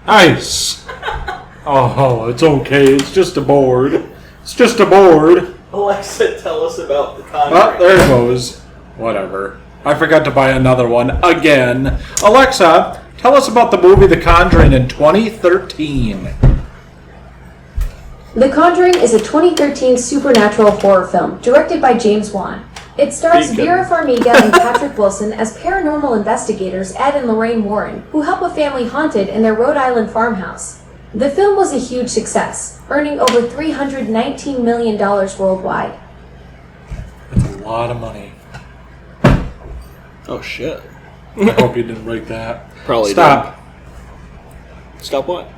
Ice. Oh, it's okay. It's just a board. It's just a board. Alexa, tell us about the Conjuring. Oh, there it goes. Whatever. I forgot to buy another one again. Alexa, tell us about the movie The Conjuring in 2013. The Conjuring is a 2013 supernatural horror film directed by James Wan. It stars Vera Farmiga and Patrick Wilson as paranormal investigators Ed and Lorraine Warren, who help a family haunted in their Rhode Island farmhouse. The film was a huge success, earning over $319 million worldwide. That's a lot of money. Oh, shit. I hope you didn't write that. Probably Stop. Didn't. Stop what?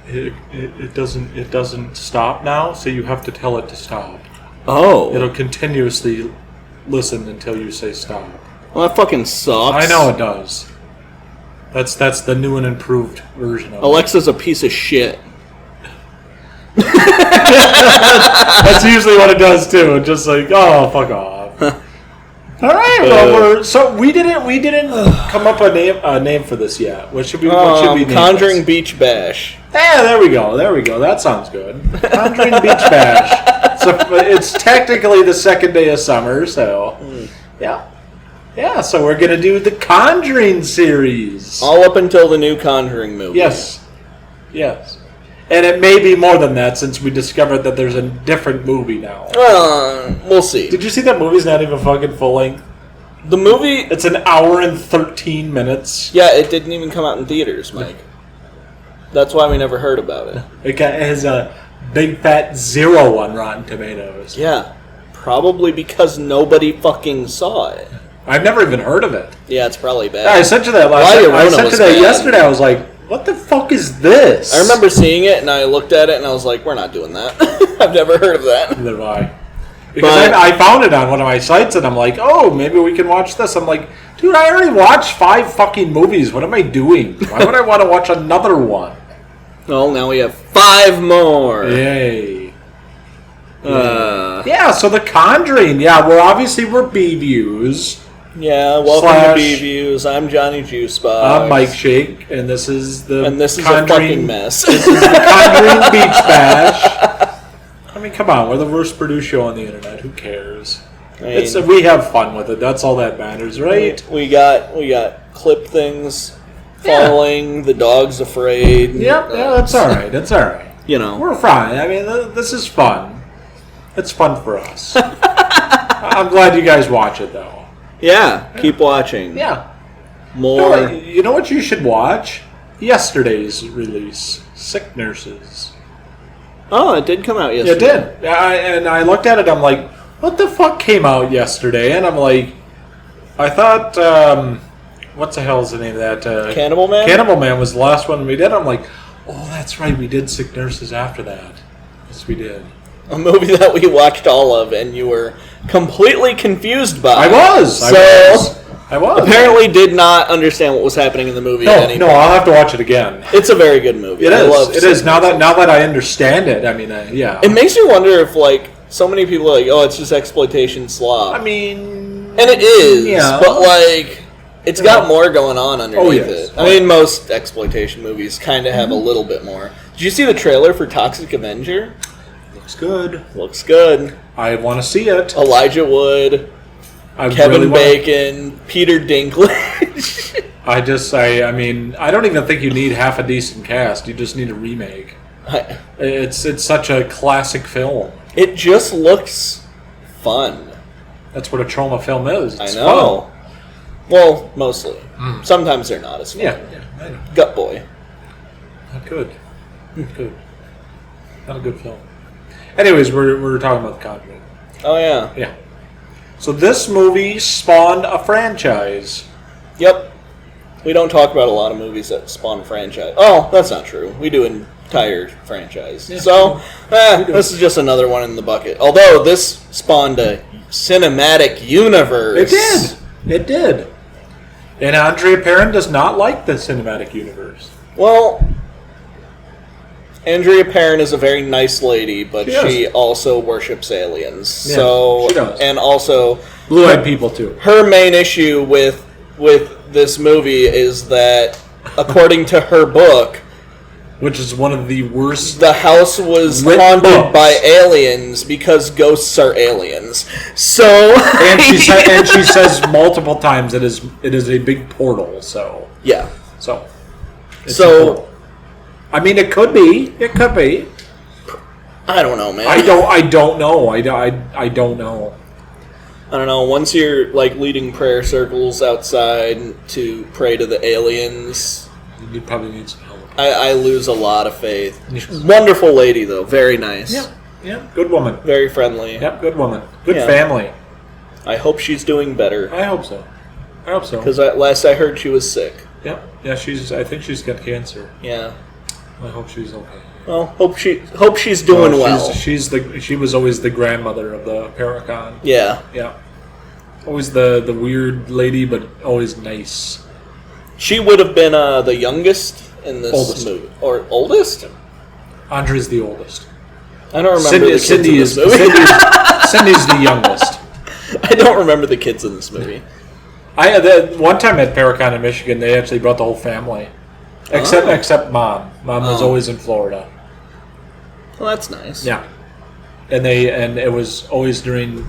It doesn't stop now, so you have to tell it to stop. Oh. It'll continuously listen until you say stop. Well, that fucking sucks. I know it does. That's the new and improved version of Alexa's a piece of shit. That's usually what it does too. Just like, oh, fuck off. All right, well, we didn't come up a name for this yet. What should we name Conjuring this? Beach Bash. Yeah, there we go. That sounds good. Conjuring Beach Bash. So it's technically the second day of summer, so yeah. Yeah, so we're going to do the Conjuring series. All up until the new Conjuring movie. Yes. And it may be more than that since we discovered that there's a different movie now. We'll see. Did you see that movie's not even fucking full length? The movie... It's an hour and 13 minutes. Yeah, it didn't even come out in theaters, Mike. That's why we never heard about it. It has a big fat 0 on Rotten Tomatoes. Yeah. Probably because nobody fucking saw it. I've never even heard of it. Yeah, it's probably bad. Yeah, I sent you that yesterday. I was like, what the fuck is this? I remember seeing it, and I looked at it, and I was like, we're not doing that. I've never heard of that. Neither have I. Because I found it on one of my sites, and I'm like, oh, maybe we can watch this. I'm like, dude, I already watched 5 fucking movies. What am I doing? Why would I want to watch another one? Well, now we have 5 more. Yay. Yeah, so The Conjuring. Yeah, we're B-Views. Yeah, welcome to B-Views. I'm Johnny Juicebox. I'm Mikeshake, and this is the a fucking mess. This is the Conjuring Beach Bash. I mean, come on, we're the worst produced show on the internet. Who cares? We have fun with it. That's all that matters, right? We got clip things falling. The dog's afraid. Yep, yeah, that's all right. That's all right. You know, we're fine. I mean, this is fun. It's fun for us. I'm glad you guys watch it, though. Yeah, keep watching. Yeah. More. You know what you should watch? Yesterday's release, Sick Nurses. Oh, it did come out yesterday. It did. And I looked at it, I'm like, what the fuck came out yesterday? And I'm like, I thought, what the hell is the name of that? Cannibal Man? Cannibal Man was the last one we did. I'm like, oh, that's right, we did Sick Nurses after that. Yes, we did. A movie that we watched all of, and you were completely confused by. I was. Apparently did not understand what was happening in the movie. No, I'll have to watch it again. It's a very good movie. It is. Now that I understand it, I mean, yeah. It makes you wonder if, like, so many people are like, oh, it's just exploitation slop. I mean... And it is, yeah. But, like, it's got more going on underneath it. I mean, Oh, most exploitation movies kind of have a little bit more. Did you see the trailer for Toxic Avenger? Looks good. I want to see it. Elijah Wood, Kevin Bacon, Peter Dinklage. I mean, I don't even think you need half a decent cast. You just need a remake. It's such a classic film. It just looks fun. That's what a trauma film is. It's I know. fun. Well, mostly. Sometimes they're not as fun. Yeah, I know. Gut Boy. Not good. Not a good film. Anyways, we're talking about The Conjuring. Oh, yeah. Yeah. So this movie spawned a franchise. Yep. We don't talk about a lot of movies that spawn franchise. Oh, that's not true. We do entire franchise. Yeah. So, this is just another one in the bucket. Although, this spawned a cinematic universe. It did. And Andrea Perron does not like the cinematic universe. Well... Andrea Perron is a very nice lady, but she also worships aliens. Yeah, so she does. And also blue-eyed people too. Her main issue with this movie is that, according to her book, which is one of the worst. The house was Written haunted books. by aliens because ghosts are aliens. So And she says multiple times it is a big portal. So yeah. so it's a So portal. I mean, it could be. It could be. I don't know, man. I don't know. I don't know. I don't know. Once you're like leading prayer circles outside to pray to the aliens, You probably need some help. I lose a lot of faith. Yes. Wonderful lady, though. Very nice. Yeah. Good woman. Very friendly. Yep, good woman. Good Yeah. family. I hope she's doing better. I hope so. Because last I heard, she was sick. Yep. Yeah, I think she's got cancer. Yeah. I hope she's okay. Well, hope she's doing well. She was always the grandmother of the Paracon. Yeah. Yeah. Always the weird lady, but always nice. She would have been the youngest in this Oldest. movie. Or oldest? Andre's the oldest. I don't remember the kids in this movie. Cindy's the youngest. I don't remember the kids in this movie. One time at Paracon in Michigan, they actually brought the whole family. Except Mom. Mom was always in Florida. Well, that's nice. Yeah. And it was always during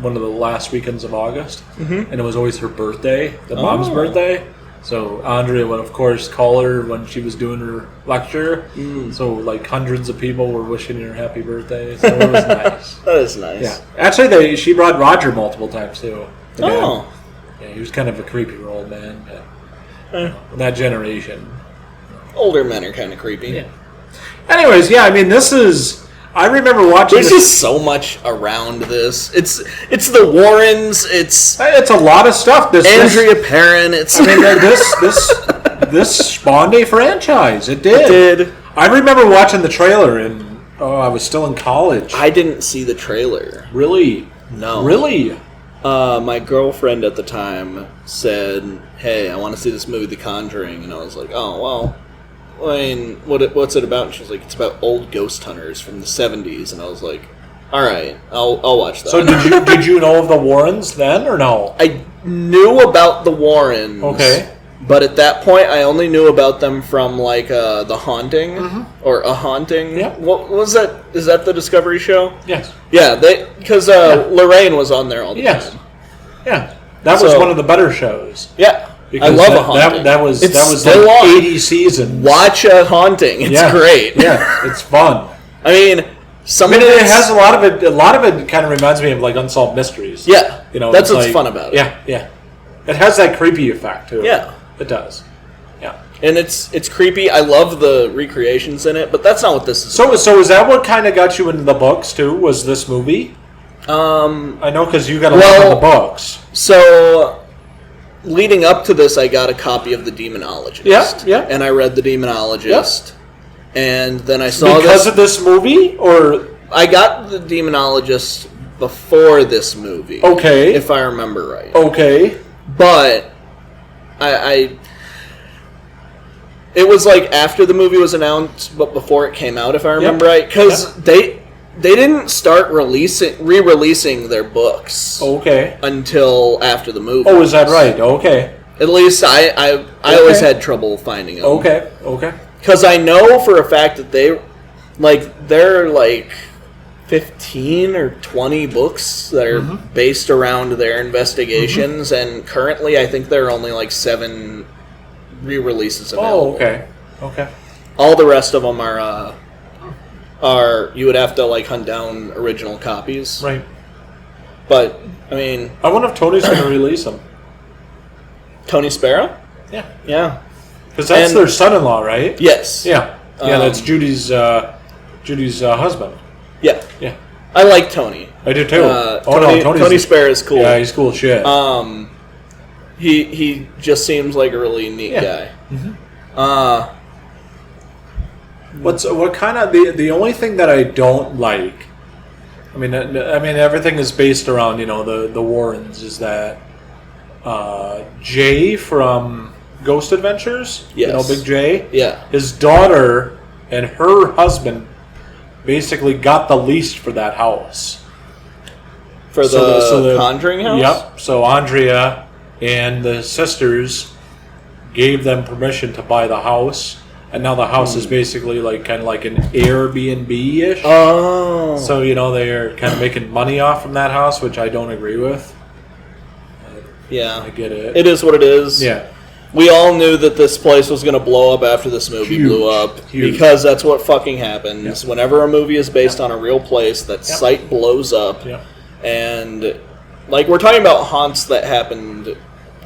one of the last weekends of August. Mm-hmm. And it was always her birthday, the mom's birthday. So Andrea would, of course, call her when she was doing her lecture. So, like, hundreds of people were wishing her happy birthday. So it was nice. That is nice. Yeah. Actually, she brought Roger multiple times, too. Oh. Yeah, he was kind of a creepy old man. But, that generation. Older men are kind of creepy. Yeah. Anyways, yeah, I mean, I remember watching There's just so much around this. It's the Warrens. It's a lot of stuff. Andrea Perrin. It's this spawned a franchise. It did. It did. I remember watching the trailer, and I was still in college. I didn't see the trailer. Really? No. Really? My girlfriend at the time said, "Hey, I want to see this movie, The Conjuring," and I was like, "Oh, well, I mean, what's it about?" And she was like, "It's about old ghost hunters from the '70s," and I was like, "All right, I'll watch that." So did you know of the Warrens then, or no? I knew about the Warrens. Okay. But at that point, I only knew about them from like The Haunting or A Haunting. Yeah. What was that? Is that the Discovery show? Yes. Yeah, because Lorraine was on there all the time. Yeah. That was one of the better shows. Yeah. Because I love A Haunting. That was still like on. 80 seasons. Watch A Haunting. It's great. Yeah, it's fun. I mean, it has a lot of it. A lot of it kind of reminds me of like Unsolved Mysteries. Yeah. You know, that's it's what's like, fun about it. Yeah, yeah. It has that creepy effect too. Yeah. It does. Yeah. And it's creepy. I love the recreations in it, but that's not what this is. So is that what kind of got you into the books too? Was this movie? I know because you got a lot of the books. So, leading up to this, I got a copy of The Demonologist. Yeah. And I read The Demonologist. And then I saw because of this movie, or I got The Demonologist before this movie. Okay. If I remember right. Okay. But I it was like after the movie was announced, but before it came out, if I remember right, because they didn't start re-releasing their books. Okay. Until after the movie. Oh, is that right? Okay. At least I always had trouble finding them. Okay. Okay. Because I know for a fact that they're like 15 or 20 books that are based around their investigations, and currently I think there are only like 7 re-releases available. Oh, okay. Okay. All the rest of them are you would have to like hunt down original copies. Right. But I mean, I wonder if Tony's going to release them. Tony Sparrow? Yeah. Yeah. Because that's their son-in-law, right? Yes. Yeah. Yeah, that's Judy's husband. Yeah. Yeah. I like Tony. I do too. Tony Sparrow is cool. Yeah, he's cool as shit. He just seems like a really neat guy. Mm-hmm. What kind of the only thing that I don't like? I mean everything is based around the Warrens. Is that Jay from Ghost Adventures? Yes. Big Jay. Yeah. His daughter and her husband basically got the lease for that house. For the Conjuring house? Yep. So Andrea and the sisters gave them permission to buy the house. and now the house is basically like kind of like an Airbnb-ish. Oh. So, they're kind of making money off from that house, which I don't agree with. Yeah. I get it. It is what it is. Yeah. We all knew that this place was going to blow up after this movie blew up. Huge. Because that's what fucking happens. Yep. Whenever a movie is based on a real place, that site blows up. Yep. And, like, we're talking about haunts that happened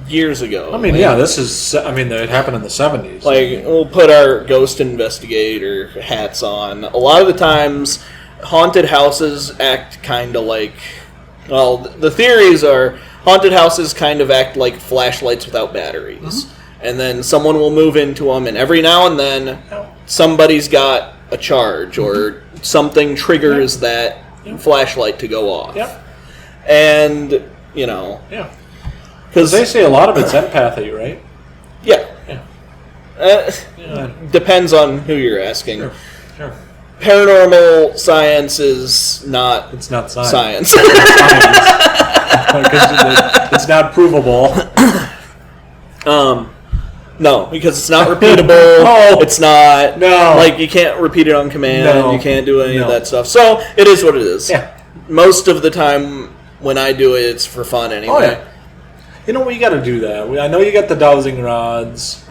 years ago. I mean, like, it happened in the 70s. Like, we'll put our ghost investigator hats on. A lot of the times, haunted houses act kind of like... Well, the theories are haunted houses kind of act like flashlights without batteries. Mm-hmm. And then someone will move into them, and every now and then, somebody's got a charge, or something triggers that flashlight to go off. Yep. And, Yeah. Because they say a lot of it's empathy, right? Yeah. Yeah. Depends on who you're asking. Sure. Paranormal science is not... It's not science. Science. It's not provable. No, because it's not repeatable. No. It's not... No. Like, you can't repeat it on command. No. You can't do any of No. that stuff. So, it is what it is. Yeah. Most of the time, when I do it, it's for fun anyway. Oh, yeah. We got to do that. I know you got the dowsing rods.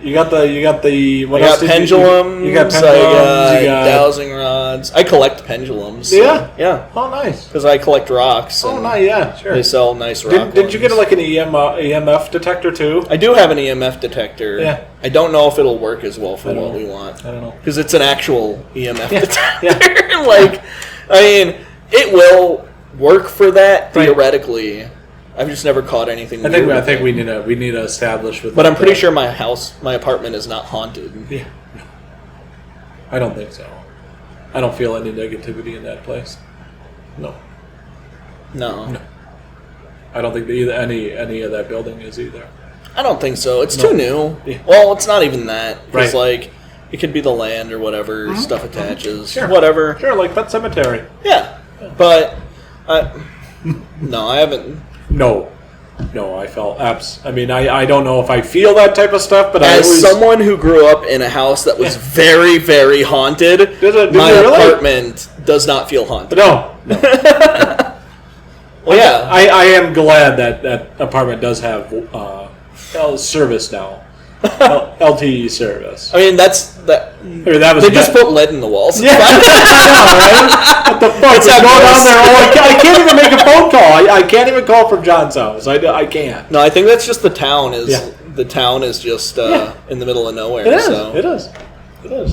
You got the. What else did pendulums. You got pendulums. I you got got dowsing rods. I collect pendulums. Yeah. Yeah. Oh, nice. Because I collect rocks. Oh, and nice. Yeah, sure. They sell nice rock. Did you get like an EMF detector too? I do have an EMF detector. Yeah. I don't know if it'll work as well for what we want. I don't know. Because it's an actual EMF detector. Yeah. Like, I mean, it will work for that Right. theoretically. I've just never caught anything. I think we need to establish with. But I'm pretty sure my apartment is not haunted. Yeah. No. I don't think so. I don't feel any negativity in that place. No. No. I don't think any of that building is either. I don't think so. It's too new. Yeah. Well, it's not even that. It's Right. like, it could be the land or whatever stuff attaches. Sure. Whatever. Sure, like Pet Cemetery. Yeah. But, no, I haven't. No, I felt I don't know if I feel that type of stuff, but As someone who grew up in a house that was very, very haunted, my apartment does not feel haunted. No. Well, yeah. I am glad that apartment does have service now. LTE service. I mean, they just put lead in the walls. Yeah. What the fuck? Go down there. I can't even make a phone call. I can't even call from John's house. I can't. No, I think that's just the town the town is just in the middle of nowhere. It is. So. It is.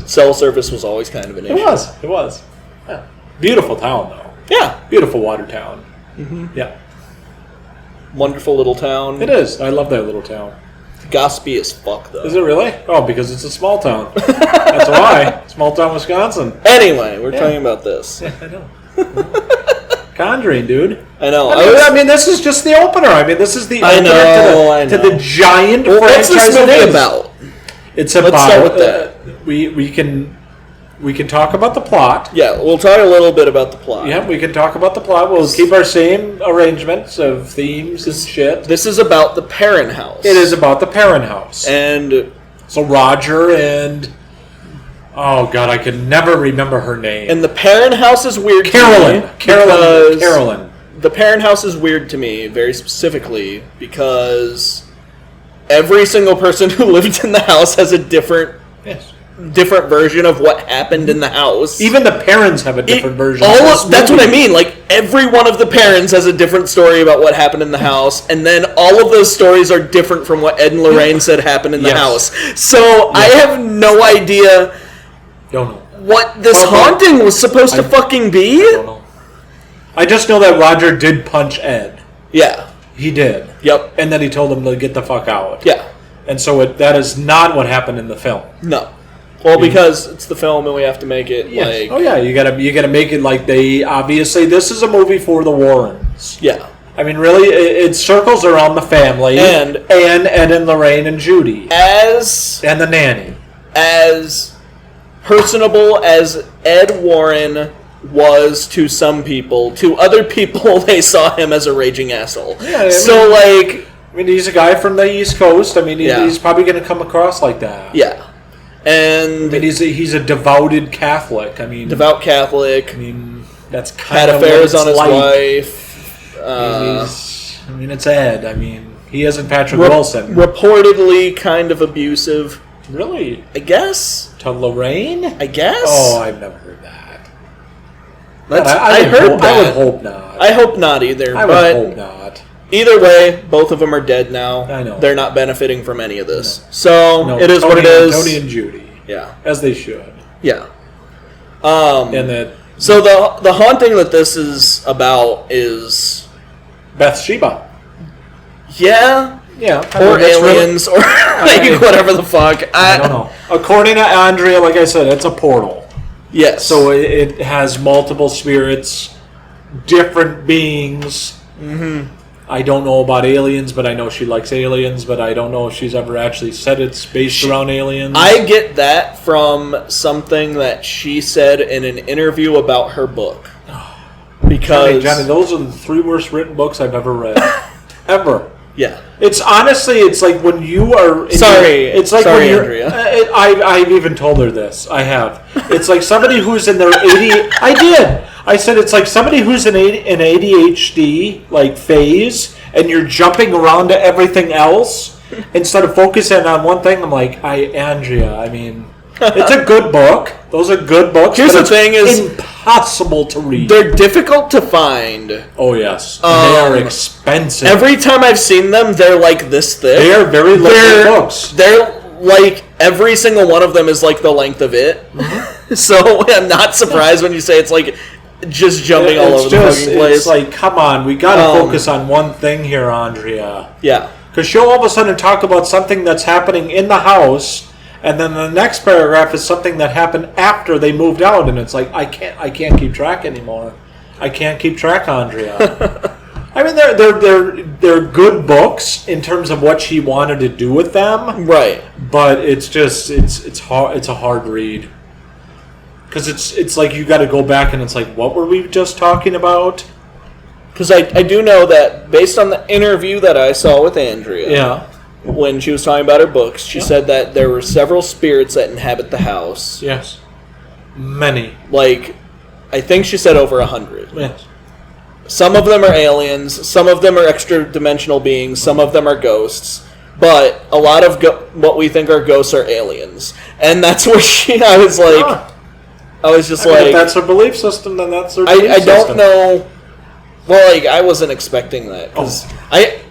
Cell service was always kind of an issue. It was. Yeah. Beautiful town though. Yeah. Beautiful water town. Mm-hmm. Yeah. Wonderful little town. It is. I love that little town. Gossipy as fuck, though. Is it really? Oh, because it's a small town. That's why. Small town, Wisconsin. Anyway, we're talking about this. Yeah, I know. Conjuring, dude. I know. I mean, this is just the opener. I mean, this is the opener to the giant franchise. What's this movie about? It's about. Let's start with that. We can talk about the plot. Yeah, we'll talk a little bit about the plot. Yeah, we can talk about the plot. We'll keep our same arrangements of themes and shit. This is about the Perrin house. It is about the Perrin house. And so Roger and... Oh, God, I can never remember her name. And the Perrin house is weird Carolyn. to me. Carolyn. The Perrin house is weird to me, very specifically, because every single person who lived in the house has a different version of what happened in the house. Even the parents have a different version. That's what I mean. Like, every one of the parents has a different story about what happened in the house, and then all of those stories are different from what Ed and Lorraine said happened in the house. So I have no idea what this haunting was supposed to fucking be. I don't know. I just know that Roger did punch Ed. Yeah. He did. Yep. And then he told him to get the fuck out. Yeah. And so that is not what happened in the film. No. Well, because it's the film and we have to make it like... Oh, yeah, you gotta make it like obviously, this is a movie for the Warrens. Yeah. I mean, really, it circles around the family. And Ed and Lorraine and Judy. And the nanny. As personable as Ed Warren was to some people, to other people, they saw him as a raging asshole. Yeah, I mean, he's a guy from the East Coast. I mean, he's probably going to come across like that. Yeah. And I mean, he's a devoted Catholic. I mean, devout Catholic. I mean, that's Had kind of affairs what on his it's like. wife. I mean, it's Ed. I mean, he isn't Patrick Wilson. Reportedly kind of abusive. Really? I guess. To Lorraine? I guess. Oh, I've never heard that. I heard that. I would hope not. I hope not either. I would but hope not. Either way, both of them are dead now. I know. They're not benefiting from any of this. No. So, No, it is Tony, what it is. Tony and Judy. Yeah. As they should. Yeah. And that... So the haunting that this is about is... Bathsheba. Yeah. Yeah. Or aliens, or like whatever the fuck. I don't know. According to Andrea, like I said, it's a portal. Yes. So it has multiple spirits, different beings. Mm-hmm. I don't know about aliens, but I know she likes aliens, but I don't know if she's ever actually said it's based around aliens. I get that from something that she said in an interview about her book. Because... Johnny, those are the 3 worst written books I've ever read. Ever. Yeah. It's honestly, it's like when you are... It's like when you're... Andrea. I've even told her this. I have. It's like somebody who's in their 80... I did. I said it's like somebody who's in an ADHD like phase, and you're jumping around to everything else instead of focusing on one thing. I'm like, Andrea, I mean... It's a good book. Those are good books. Here's but the thing is... impossible to read. They're difficult to find. Oh, yes. They are expensive. Every time I've seen them, they're like this thick. They are very limited books. They're like... Every single one of them is like the length of it. Mm-hmm. So I'm not surprised when you say it's like... Just jumping all over the fucking place. It's like, come on, we gotta focus on one thing here, Andrea. Yeah. Because she'll all of a sudden talk about something that's happening in the house, and then the next paragraph is something that happened after they moved out, and it's like, I can't keep track anymore. I can't keep track, Andrea. I mean, they're good books in terms of what she wanted to do with them, right? But it's just it's hard. It's a hard read. Because it's like you got to go back and it's like, what were we just talking about? Because I do know that based on the interview that I saw with Andrea, when she was talking about her books, she said that there were several spirits that inhabit the house. Yes, many. Like, I think she said over 100. Yes. Some of them are aliens. Some of them are extra-dimensional beings. Some of them are ghosts. But a lot of what we think are ghosts are aliens, and that's where I was like. I was just if that's their belief system, then that's their belief system. I don't know. Well, like, I wasn't expecting that. Because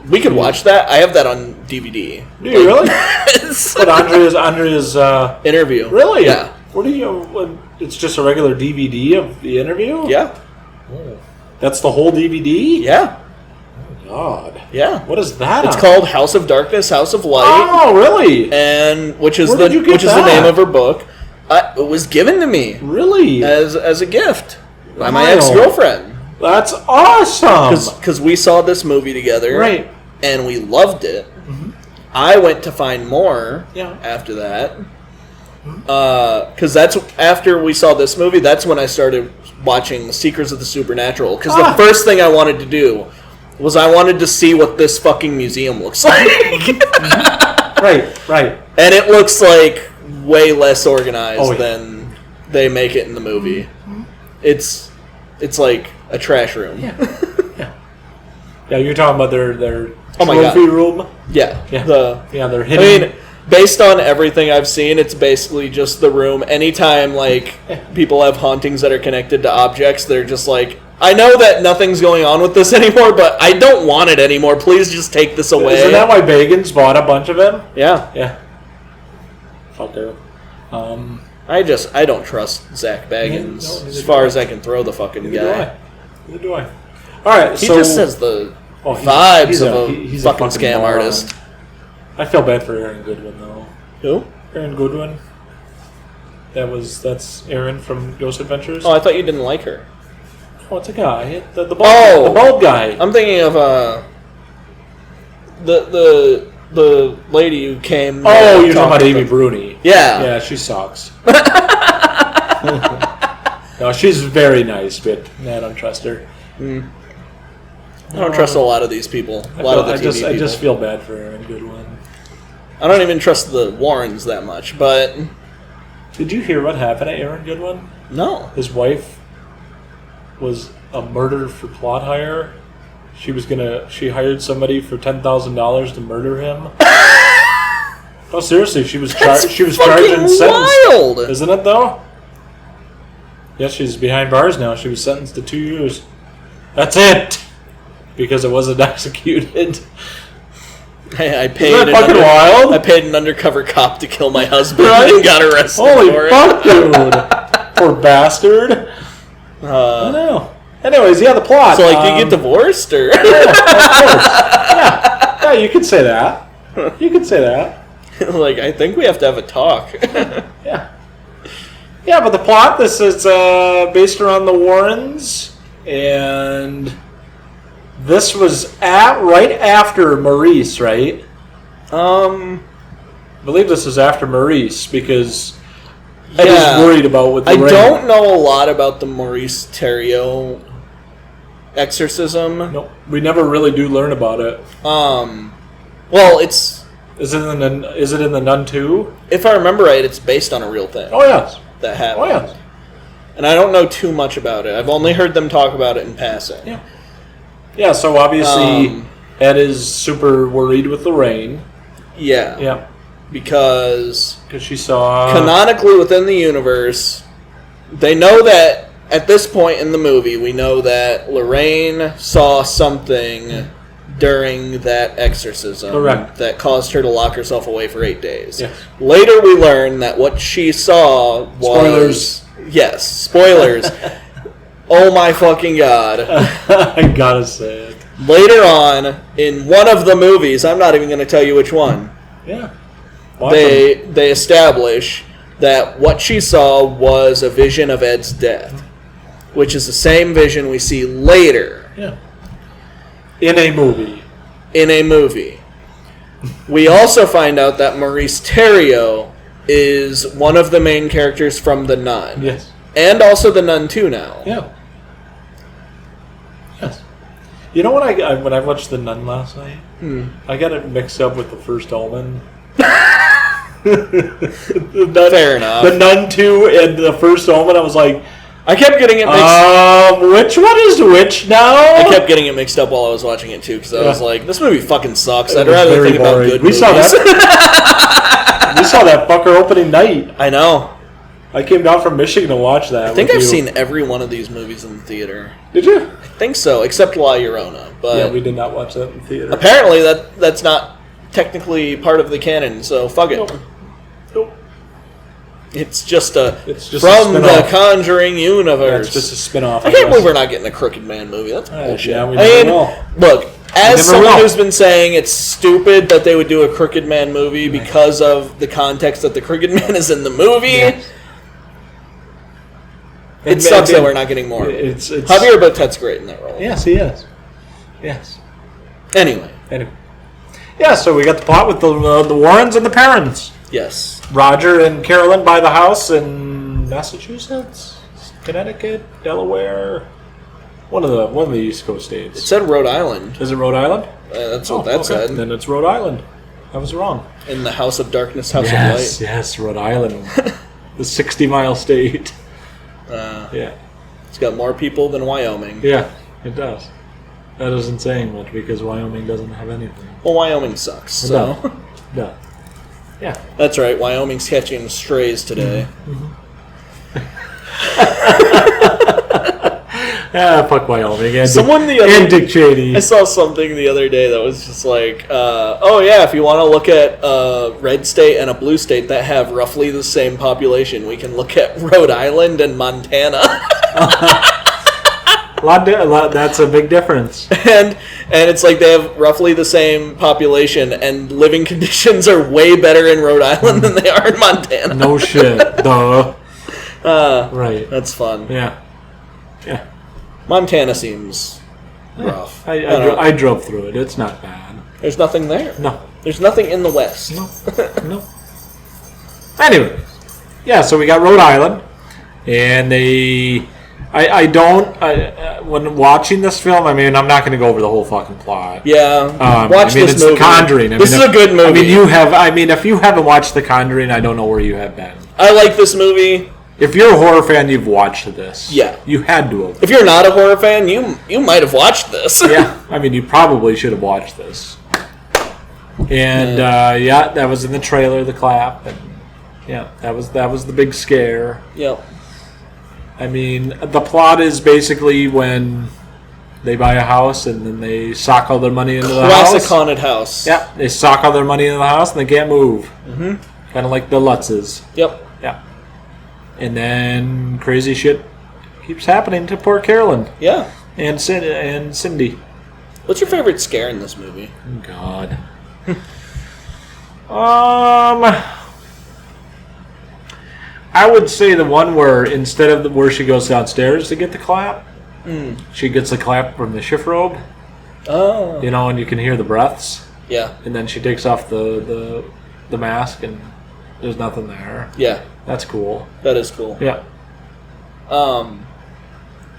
we could watch that. I have that on DVD. Do you really? But Andrea's interview. Really? Yeah. What do you... It's just a regular DVD of the interview? Yeah. Oh. That's the whole DVD? Yeah. Oh, God. Yeah. What is that? It's called House of Darkness, House of Light. Oh, really? And which is the name of her book. It was given to me. Really? As a gift by my ex-girlfriend. That's awesome. Because we saw this movie together. Right. And we loved it. Mm-hmm. I went to find more after that. Because that's after we saw this movie, that's when I started watching Secrets of the Supernatural. Because the first thing I wanted to do was I wanted to see what this fucking museum looks like. Right. And it looks like way less organized than they make it in the movie. Mm-hmm. It's like a trash room. Yeah, you're talking about their trophy room? Yeah. They're hidden. I mean, based on everything I've seen, it's basically just the room. Anytime, like, people have hauntings that are connected to objects, they're just like, I know that nothing's going on with this anymore, but I don't want it anymore. Please just take this away. Isn't that why Bagans bought a bunch of them? Yeah. Fucker. I don't trust Zach Bagans as far as I can throw the fucking guy. Neither do I. All right, he just says the vibes of a fucking scam moron. artist. I feel bad for Aaron Goodwin though. Who? Aaron Goodwin. That's Aaron from Ghost Adventures. Oh, I thought you didn't like her. Oh, it's a guy. The bald guy. I'm thinking of the lady who came. Oh, you're talking about Amy Bruni. Yeah, she sucks. No, she's very nice, but I don't trust her. I don't trust a lot of these people. I just feel bad for Aaron Goodwin. I don't even trust the Warrens that much, but Did you hear what happened to Aaron Goodwin? No. His wife was a murder for plot hire. She hired somebody for $10,000 to murder him. No, seriously, she was charged and sentenced. Wild, isn't it though? Yes, she's behind bars now. She was sentenced to 2 years. That's it, because it wasn't executed. I paid. Isn't that fucking wild? I paid an undercover cop to kill my husband Right? and got arrested Holy for fuck, it. dude! Poor bastard. I know. Anyways, the plot. So, like, you get divorced, or? Yeah, of course. Yeah, you could say that. You could say that. Like, I think we have to have a talk. Yeah. Yeah, but the plot, this is based around the Warrens, and this was right after Maurice, right? I believe this is after Maurice, because I was worried about with the I ring. don't know a lot about the Maurice Theriault exorcism. Nope. We never really do learn about it. Well, it's... Is it in the Nun 2? If I remember right, it's based on a real thing. Oh, yes. That happened. Oh, yes. And I don't know too much about it. I've only heard them talk about it in passing. Yeah. Yeah, so obviously Ed is super worried with Lorraine. Yeah. Yeah. Because she saw... Canonically within the universe, they know that at this point in the movie, we know that Lorraine saw something during that exorcism. Correct. That caused her to lock herself away for 8 days. Yes. Later we learn that what she saw was... Spoilers. Yes, spoilers. Oh my fucking god. I gotta say it. Later on, in one of the movies, I'm not even going to tell you which one, Yeah. they establish that what she saw was a vision of Ed's death, which is the same vision we see later. Yeah. In a movie. In a movie. We also find out that Maurice Theriault is one of the main characters from The Nun. Yes. And also The Nun 2 now. Yeah. Yes. You know when I watched The Nun last night? I got it mixed up with The First Omen. Fair enough. The Nun 2 and The First Omen, I was like... I kept getting it mixed which one is which now? I kept getting it mixed up while I was watching it too, because I was like, "This movie fucking sucks." I'd was rather very think about boring. good We movies. saw that. We saw that fucker opening night. I know. I came down from Michigan to watch that. I think I've seen every one of these movies in the theater. Did you? I think so, except La Llorona. But Yeah, we did not watch that in the theater. apparently that's not technically part of the canon, so fuck it. Nope. Nope. It's just from a the spin-off. Conjuring universe. That's just a spin-off. I can't believe we're not getting a Crooked Man movie. That's bullshit. Yeah, we I never mean, will. look, as never someone will. who's been saying it's stupid that they would do a Crooked Man movie because of the context that the Crooked Man is in the movie, Yes. it sucks that we're not getting more. It's Javier Botet's great in that role. Yes, he is. Yes. Anyway, Yeah, so we got the plot with the Warrens and the parents. yes. Roger and Carolyn buy the house in Massachusetts, Connecticut, Delaware, one of the East Coast It states. said Rhode Island. Is it Rhode Island? That's what that said. Then it's Rhode Island. I was wrong. In the House of Darkness, House Yes, of Light. yes, Rhode Island, the 60-mile state. Yeah, It's got more people than Wyoming. yeah, it does. That isn't saying much because Wyoming doesn't have anything. Well, Wyoming sucks. So No. Yeah. that's right. Wyoming's catching strays today. Fuck Wyoming and Someone and Dick Cheney. I saw something the other day that was just like, oh yeah, if you want to look at a red state and a blue state that have roughly the same population, we can look at Rhode Island and Montana. That's a big difference. and it's like they have roughly the same population, and living conditions are way better in Rhode Island than they are in Montana. No shit. Duh. Right. That's fun. Yeah. Yeah. Montana seems rough. I drove through it. It's not bad. There's nothing there. No. There's nothing in the West. No. No. Anyway. Yeah, so we got Rhode Island. And when watching this film, I mean, I'm not going to go over the whole fucking plot. Yeah. Watch this it's movie. The Conjuring. This is a good movie. If you haven't watched The Conjuring, I don't know where you have been. I like this movie. If you're a horror fan, you've watched this. Yeah. You had to have. If you're not a horror fan, you might have watched this. Yeah. I mean, you probably should have watched this. And, that was in the trailer, the clap. And, yeah, that was the big scare. Yep. I mean, the plot is basically when they buy a house and then they sock all their money into the house. Classic haunted house. Yeah, they sock all their money into the house and they can't move. Mm-hmm. Kind of like the Lutzes. Yep. Yeah. And then crazy shit keeps happening to poor Carolyn. Yeah. And Cindy. What's your favorite scare in this movie? God. I would say the one where instead of where she goes downstairs to get the clap, she gets the clap from the shift robe. Oh. You know, and you can hear the breaths. Yeah. And then she takes off the mask and there's nothing there. Yeah. That's cool. That is cool. Yeah.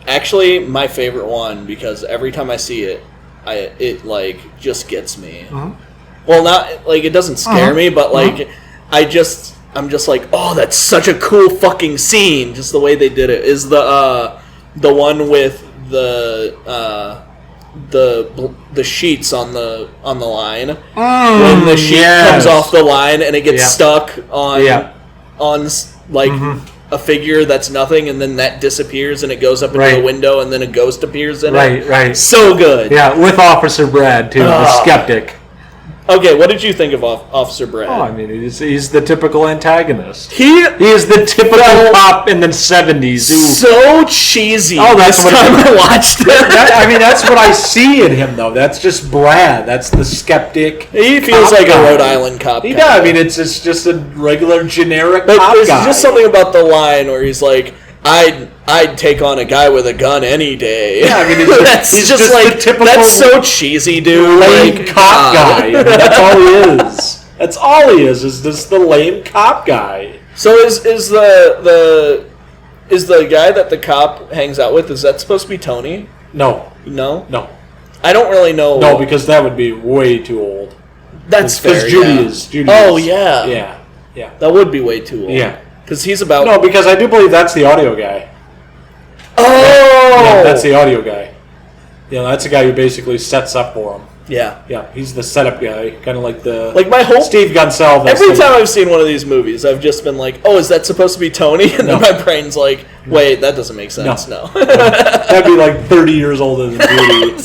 Actually, my favorite one, because every time I see it, it like just gets me. Mm-hmm. Well, not like it doesn't scare me, but like I'm just like, oh, that's such a cool fucking scene. Just the way they did it is the one with the sheets on the line when the sheet comes off the line and it gets stuck on like a figure that's nothing, and then that disappears and it goes up into the window and then a ghost appears in it. Right. So good. Yeah, with Officer Brad too, the skeptic. Okay, what did you think of Officer Brad? Oh, I mean, he's the typical antagonist. He is the typical cop in the 70s. So cheesy. Oh, that's what I watched it. That's what I see in him, though. That's just Brad. That's the skeptic. He feels like a Rhode Island cop. He does. I mean, it's just a regular generic but cop there's guy. Just something about the line where he's like, I'd take on a guy with a gun any day. Yeah, I mean, he's just like the typical. That's so cheesy, dude. Lame cop guy. I mean, that's all he is. That's all he is just the lame cop guy. So is the guy that the cop hangs out with? Is that supposed to be Tony? No. I don't really know. No, because that would be way too old. That's fair. Because Judy is. Oh yeah. Yeah. That would be way too old. Yeah. Because he's about... No, because I do believe that's the audio guy. Oh! Yeah, that's the audio guy. Yeah, that's the guy who basically sets up for him. Yeah. Yeah, he's the setup guy. Kind of like the... Like my whole... Steve Gonsalves. Every time I've seen one of these movies, I've just been like, oh, is that supposed to be Tony? And then my brain's like, wait, that doesn't make sense. No. That'd be like 30 years older than Judy.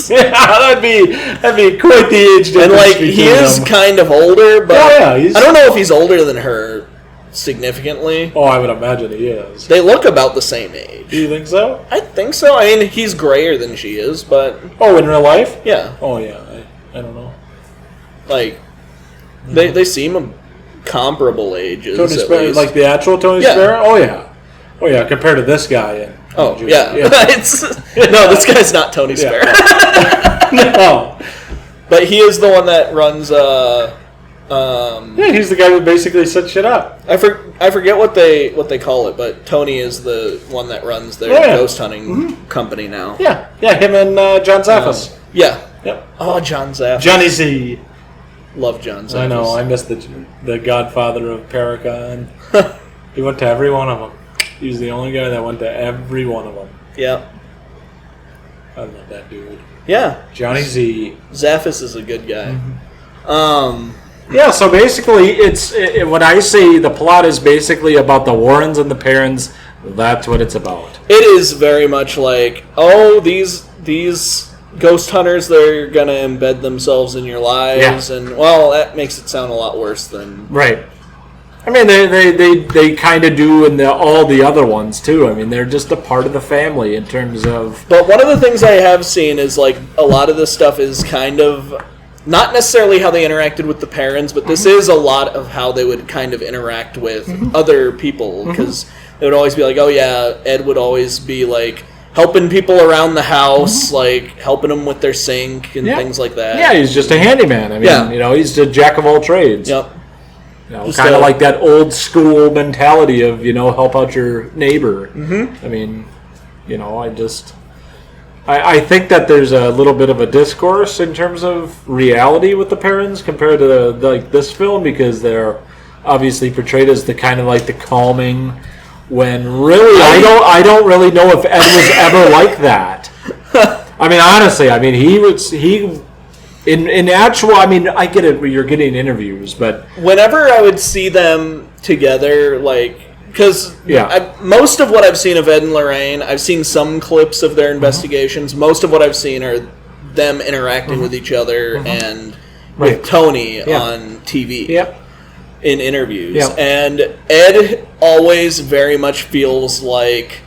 Yeah, that'd be quite the age difference. And like, he is kind of older, but... I don't know if he's older than her significantly. Oh, I would imagine he is. They look about the same age. Do you think so? I think so. I mean, he's grayer than she is, but... Oh, in real life? Yeah. Oh, yeah. I don't know. Like, they seem comparable ages. Tony Sparrow, like the actual Tony Sparrow? Oh, yeah. Oh, yeah, compared to this guy. Yeah. No, this guy's not Tony Sparrow. No. But he is the one that runs... yeah, he's the guy who basically set shit up. I forget what they call it, but Tony is the one that runs their ghost hunting company now. Yeah, him and John Zaffis. Yeah. Yep. Oh, John Zaffis. Johnny Z. Love John Zaffis. I know. I miss the godfather of Paracon. He went to every one of them. He was the only guy that went to every one of them. Yeah. I love that dude. Yeah. Johnny Z. Zaffis is a good guy. Yeah, so basically, when I say the plot is basically about the Warrens and the Perrons, that's what it's about. It is very much like, oh, these ghost hunters, they're gonna embed themselves in your lives, and well, that makes it sound a lot worse than right. I mean, they kind of do in all the other ones too. I mean, they're just a part of the family in terms of. But one of the things I have seen is like a lot of this stuff is kind of. Not necessarily how they interacted with the parents, but this is a lot of how they would kind of interact with other people, because they would always be like, oh yeah, Ed would always be like helping people around the house, like helping them with their sink and things like that. Yeah, he's just a handyman. I mean, he's a jack of all trades. Yep. Kind of like that old school mentality of, help out your neighbor. Mm-hmm. I mean, I think that there's a little bit of a discourse in terms of reality with the parents compared to like this film, because they're obviously portrayed as the kind of like the calming. When really, I don't really know if Ed was ever like that. I mean, honestly, I mean he. In actual, I mean, I get it. You're getting interviews, but whenever I would see them together, like, because most of what I've seen of Ed and Lorraine, I've seen some clips of their investigations. Most of what I've seen are them interacting with each other and with Tony on TV in interviews. And Ed always very much feels like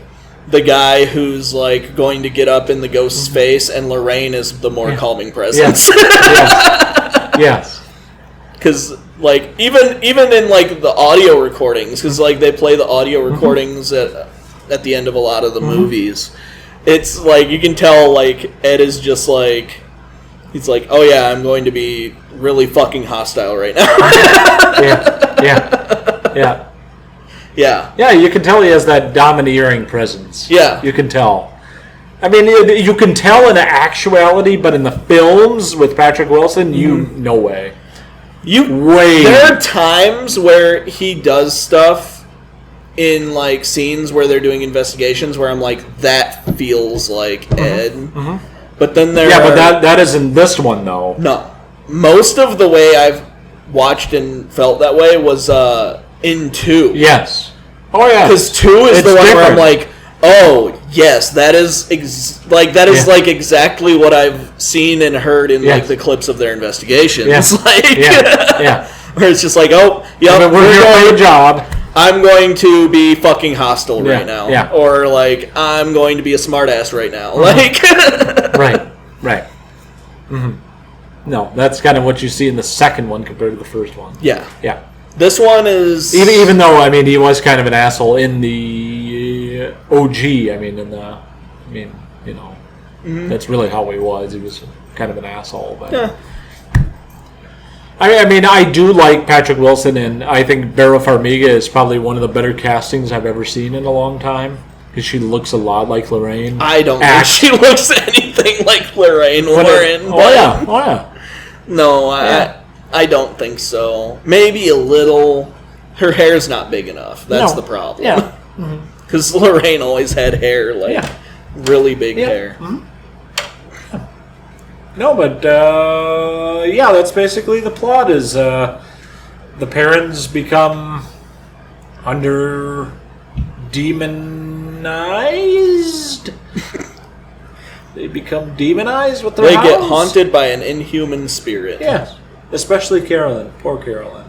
the guy who's like going to get up in the ghost's face, and Lorraine is the more calming presence. Yes. Because like even in like the audio recordings, because like they play the audio recordings at the end of a lot of the movies, it's like you can tell like Ed is just like he's like, oh yeah, I'm going to be really fucking hostile right now. Yeah, you can tell he has that domineering presence. Yeah. You can tell. I mean, you can tell in actuality, but in the films with Patrick Wilson, no way. There are times where he does stuff in, like, scenes where they're doing investigations where I'm like, that feels like Ed. But then but that isn't this one, though. No. Most of the way I've watched and felt that way was, in 2. Yes. Oh yeah. Because 2 is the one where I'm like, oh yes, that is like exactly what I've seen and heard in like the clips of their investigations. Like, where it's just like, oh, yeah, we're here for a job. I'm going to be fucking hostile right now. Yeah. Or like I'm going to be a smartass right now. Like right. No, that's kind of what you see in the second one compared to the first one. Yeah. This one is even though I mean he was kind of an asshole in the OG. I mean that's really how he was. He was kind of an asshole. But I mean I do like Patrick Wilson, and I think Vera Farmiga is probably one of the better castings I've ever seen in a long time because she looks a lot like Lorraine. I don't think she looks anything like Lorraine Warren. Oh yeah. No, I don't think so. Maybe a little. Her hair's not big enough. That's the problem. Yeah. Because Lorraine always had hair, like, really big hair. No, but, that's basically the plot is the parents become demonized. They become demonized with their They house. get haunted by an inhuman spirit. Yes. Especially Carolyn. Poor Carolyn.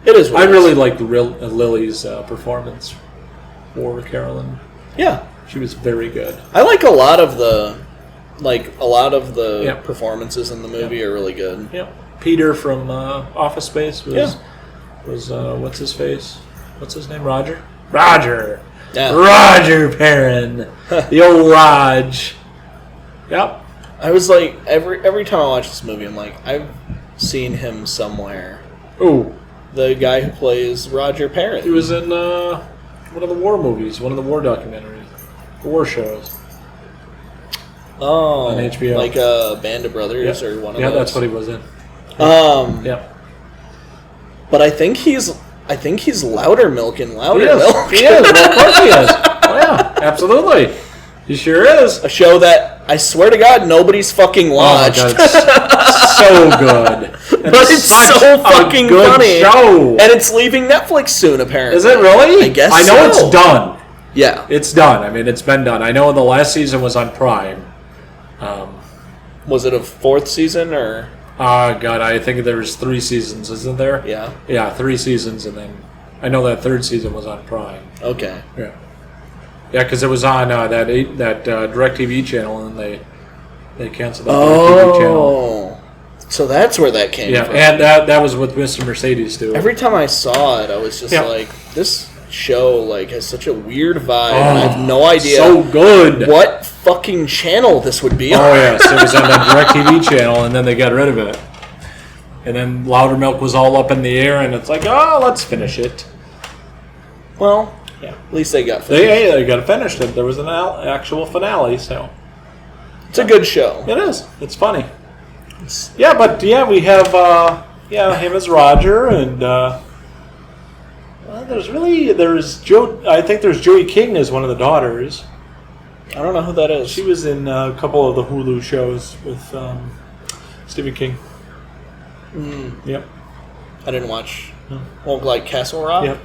It is. I really liked Lily's performance for Carolyn. Yeah, she was very good. I like a lot of the performances in the movie are really good. Yeah, Peter from Office Space was what's his face? What's his name? Roger. Yeah. Roger Perrin. The old Raj. Yep. I was like, every time I watch this movie, I'm like, I've seen him somewhere. Ooh. The guy who plays Roger Perrin. He was in one of the war movies, one of the war documentaries, war shows. Oh. On HBO. Like Band of Brothers or one of those. Yeah, that's what he was in. Yeah. But I think he's Loudermilk in Loudermilk. He is. Well, of course he is. Oh, yeah, absolutely. He sure is. A show that I swear to God nobody's fucking watched. Oh, God, it's so good. But it's so fucking funny. Show. And it's leaving Netflix soon, apparently. Is it really? I guess I know so. it's done. Yeah. It's done. I mean, it's been done. I know the last season was on Prime. Was it a 4th season or? God, I think there's 3 seasons, isn't there? Yeah. Yeah, 3 seasons, and then I know that 3rd season was on Prime. Okay. Yeah. Yeah, because it was on that DirecTV channel, and they canceled that DirecTV channel. So that's where that came from. Yeah, and that was with Mr. Mercedes, too. Every time I saw it, I was just like, this show like has such a weird vibe, and I have no idea so good. What fucking channel this would be on. Oh, yes, it was on that DirecTV channel, and then they got rid of it. And then Loudermilk was all up in the air, and it's like, oh, let's finish it. Well, yeah, at least they got finished. They got finished it. There was an actual finale, so it's a good show. It is. It's funny. Yeah, but we have Yeah, him as Roger, and there's Joe. I think there's Joey King as one of the daughters. I don't know who that is. She was in a couple of the Hulu shows with Stephen King. Yep. I didn't watch. Well, like Castle Rock. Yep.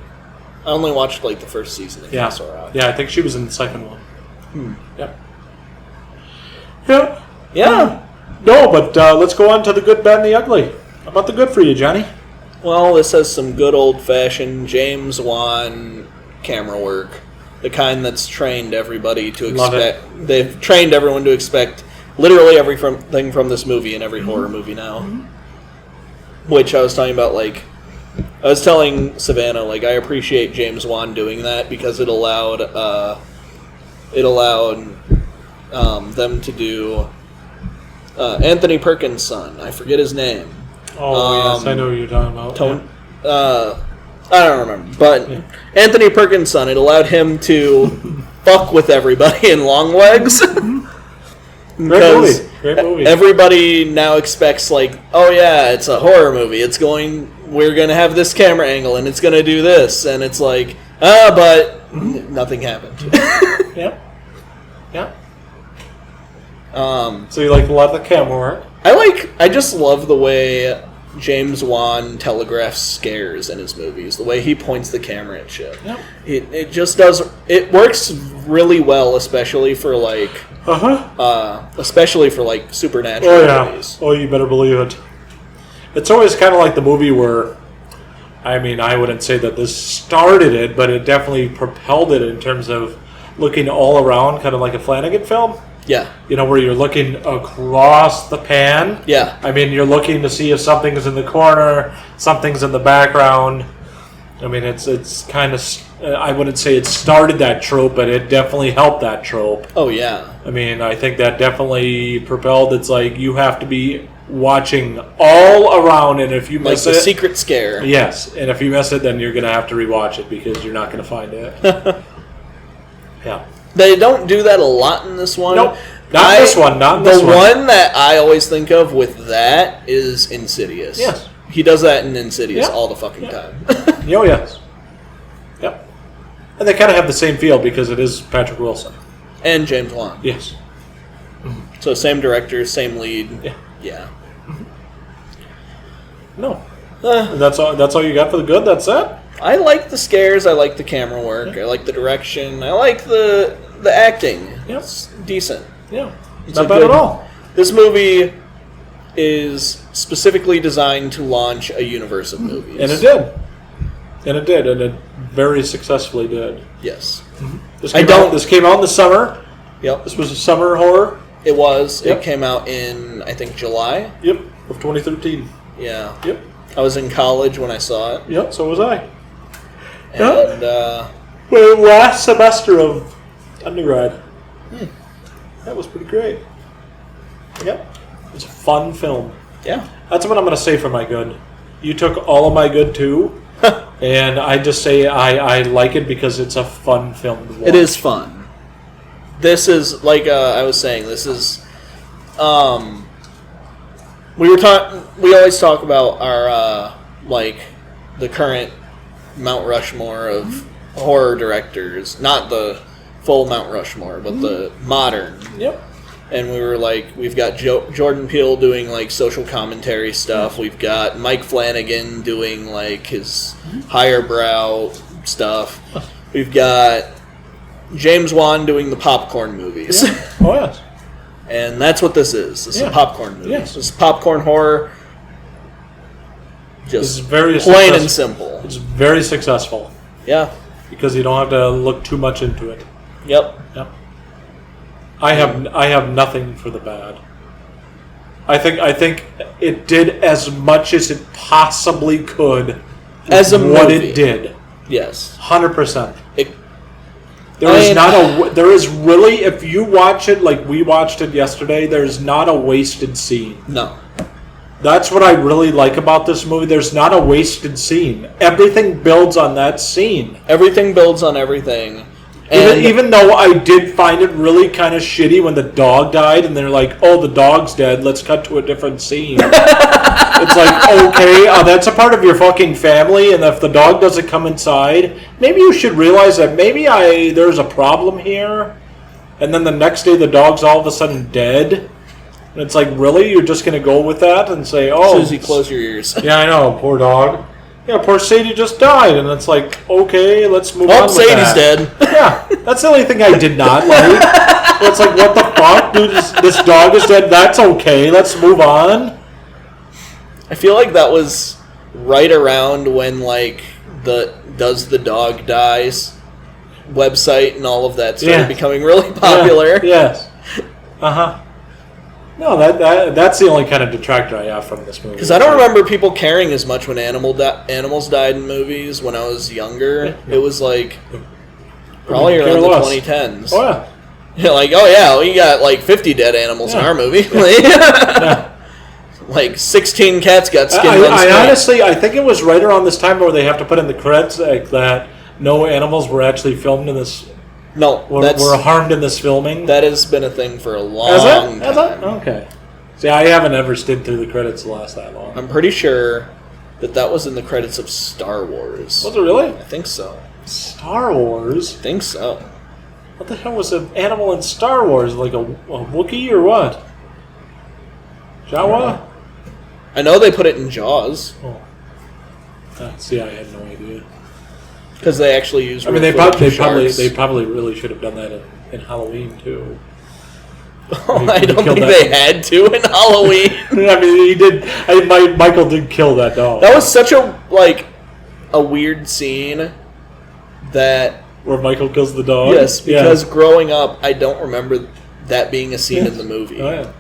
I only watched like the first season of Castle Rock. Yeah, I think she was in the second one. Yep. Yeah. No, but let's go on to the good, bad, and the ugly. How about the good for you, Johnny? Well, this has some good old-fashioned James Wan camera work. The kind that's trained everybody to expect. They've trained everyone to expect literally everything from this movie in every horror movie now. Which I was talking about, like... I was telling Savannah, like, I appreciate James Wan doing that because it allowed them to do Anthony Perkins' son. I forget his name. Oh, yes, I know who you're talking about. I don't remember. But Anthony Perkins' son, it allowed him to fuck with everybody in long legs. Great movie. Everybody now expects, like, oh yeah, it's a horror movie. We're going to have this camera angle and it's going to do this. And it's like, but nothing happened. Yeah. So you like a lot of the camera work? I just love the way James Wan telegraphs scares in his movies. The way he points the camera at shit. Yep. It just does. It works really well, especially for like supernatural movies. Oh, you better believe it. It's always kind of like the movie where, I mean, I wouldn't say that this started it, but it definitely propelled it in terms of looking all around, kind of like a Flanagan film. Yeah. You know, where you're looking across the pan. Yeah. I mean, you're looking to see if something's in the corner, something's in the background. I mean, it's kind of, I wouldn't say it started that trope, but it definitely helped that trope. Oh, yeah. I mean, I think that definitely propelled, it's like you have to be watching all around, and if you miss it... Like the secret scare. Yes, and if you miss it, then you're going to have to rewatch it because you're not going to find it. Yeah. They don't do that a lot in this one. Nope. Not this one. The one that I always think of with that is Insidious. Yes. He does that in Insidious all the fucking time. Oh, yes. Yep. And they kind of have the same feel because it is Patrick Wilson. And James Wan. Yes. So same director, same lead. Yeah. No. That's all you got for the good? That's it? I like the scares. I like the camera work. I like the direction. I like the acting. Yep. It's decent. Yeah. It's not bad at all. This movie is specifically designed to launch a universe of movies. And it did. And it very successfully did. Yes. This came out in the summer. Yep. This was a summer horror. It was. Yep. It came out in, I think, July. Yep. Of 2013. Yeah. Yep. I was in college when I saw it. Yep, so was I. And, well, last semester of undergrad. That was pretty great. Yep. It was a fun film. Yeah. That's what I'm going to say for my good. You took all of my good, too. And I just say I like it because it's a fun film to watch. It is fun. This is, like I was saying, this is... We always talk about our, the current Mount Rushmore of horror directors. Not the full Mount Rushmore, but the modern. Yep. And we were like, we've got Jordan Peele doing, like, social commentary stuff. We've got Mike Flanagan doing, like, his higher brow stuff. We've got James Wan doing the popcorn movies. Yeah. Oh, yes. And that's what this is. This is a popcorn movie. Yes. This is popcorn horror. Just very plain and simple. It's very successful. Yeah. Because you don't have to look too much into it. Yep. Yep. I have nothing for the bad. I think it did as much as it possibly could as a movie. What it did. Yes. 100%. There is really, if you watch it like we watched it yesterday, there's not a wasted scene. No. That's what I really like about this movie. There's not a wasted scene. Everything builds on that scene. Everything builds on everything. And even though I did find it really kind of shitty when the dog died, and they're like, "Oh, the dog's dead. Let's cut to a different scene." It's like, okay, that's a part of your fucking family, and if the dog doesn't come inside, maybe you should realize that maybe there's a problem here. And then the next day, the dog's all of a sudden dead, and it's like, really, you're just gonna go with that and say, "Oh, Susie, close your ears." Yeah, I know, poor dog. Yeah, poor Sadie just died, and it's like, okay, let's move on Oh, with Sadie's that. dead. Yeah, that's the only thing I did not like. It's like, what the fuck, dude? This dog is dead. That's okay. Let's move on. I feel like that was right around when like the Does the Dog Dies website and all of that started becoming really popular. Yeah. Yes. Uh-huh. No, that's the only kind of detractor I have from this movie. Because I don't remember people caring as much when animals died in movies when I was younger. It was like probably around the 2010s. Oh, yeah. Yeah, like, oh yeah, we got like 50 dead animals in our movie. Yeah. Like 16 cats got skinned on I screen. honestly, I think it was right around this time where they have to put in the credits that no animals were actually filmed in this. No, were harmed in this filming. That has been a thing for a long time. Has it? Okay. See, I haven't ever stayed through the credits the last that long. I'm pretty sure that was in the credits of Star Wars. Was it really? I think so. Star Wars? I think so. What the hell was an animal in Star Wars? Like a Wookiee or what? Jawa? I know they put it in Jaws. Oh. See, I had no idea. Because they actually use. I mean, they probably really should have done that in Halloween too. I don't think they had to in Halloween. I mean, he did. Michael did kill that dog. That was such a weird scene. That where Michael kills the dog. Yes, because growing up, I don't remember that being a scene in the movie. Oh,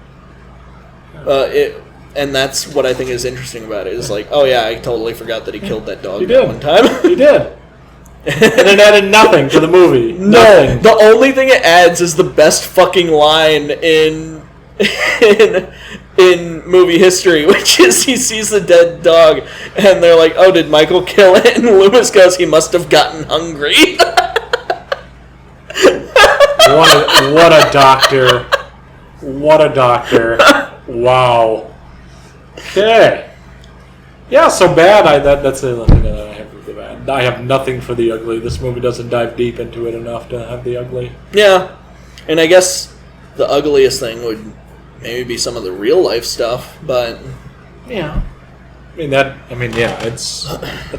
yeah. And that's what I think is interesting about it. Is like, oh yeah, I totally forgot that he killed that dog one time. He did. And it added nothing to the movie. No, the only thing it adds is the best fucking line in movie history, which is he sees the dead dog, and they're like, "Oh, did Michael kill it?" And Loomis goes, "He must have gotten hungry." What a doctor! What a doctor! Wow. Okay. Yeah, so bad. That's the only thing that I have. I have nothing for the ugly. This movie doesn't dive deep into it enough to have the ugly. Yeah, and I guess the ugliest thing would maybe be some of the real life stuff, but yeah, it's